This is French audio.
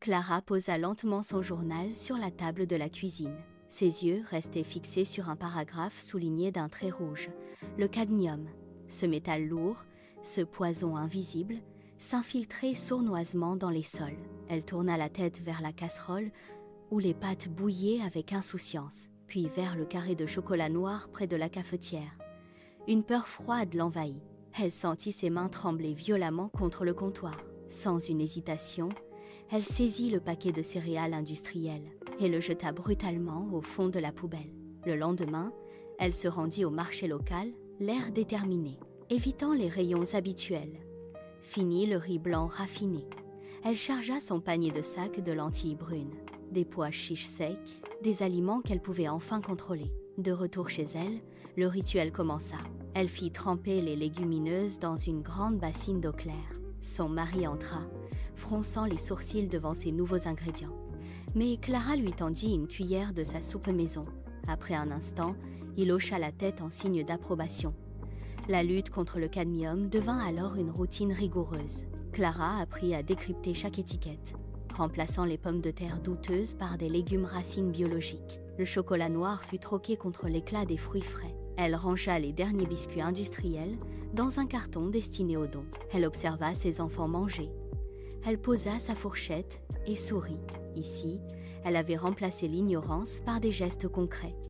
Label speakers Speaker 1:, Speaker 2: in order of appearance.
Speaker 1: Clara posa lentement son journal sur la table de la cuisine. Ses yeux restaient fixés sur un paragraphe souligné d'un trait rouge. Le cadmium, ce métal lourd, ce poison invisible, s'infiltrait sournoisement dans les sols. Elle tourna la tête vers la casserole, où les pâtes bouillaient avec insouciance, puis vers le carré de chocolat noir près de la cafetière. Une peur froide l'envahit. Elle sentit ses mains trembler violemment contre le comptoir. Sans une hésitation, elle saisit le paquet de céréales industrielles et le jeta brutalement au fond de la poubelle. Le lendemain, elle se rendit au marché local, l'air déterminé, évitant les rayons habituels. Fini le riz blanc raffiné. Elle chargea son panier de sacs de lentilles brunes, des pois chiches secs, des aliments qu'elle pouvait enfin contrôler. De retour chez elle, le rituel commença. Elle fit tremper les légumineuses dans une grande bassine d'eau claire. Son mari entra, fronçant les sourcils devant ces nouveaux ingrédients. Mais Clara lui tendit une cuillère de sa soupe maison. Après un instant, il hocha la tête en signe d'approbation. La lutte contre le cadmium devint alors une routine rigoureuse. Clara apprit à décrypter chaque étiquette, remplaçant les pommes de terre douteuses par des légumes racines biologiques. Le chocolat noir fut troqué contre l'éclat des fruits frais. Elle rangea les derniers biscuits industriels dans un carton destiné aux dons. Elle observa ses enfants manger. Elle posa sa fourchette et sourit. Ici, elle avait remplacé l'ignorance par des gestes concrets.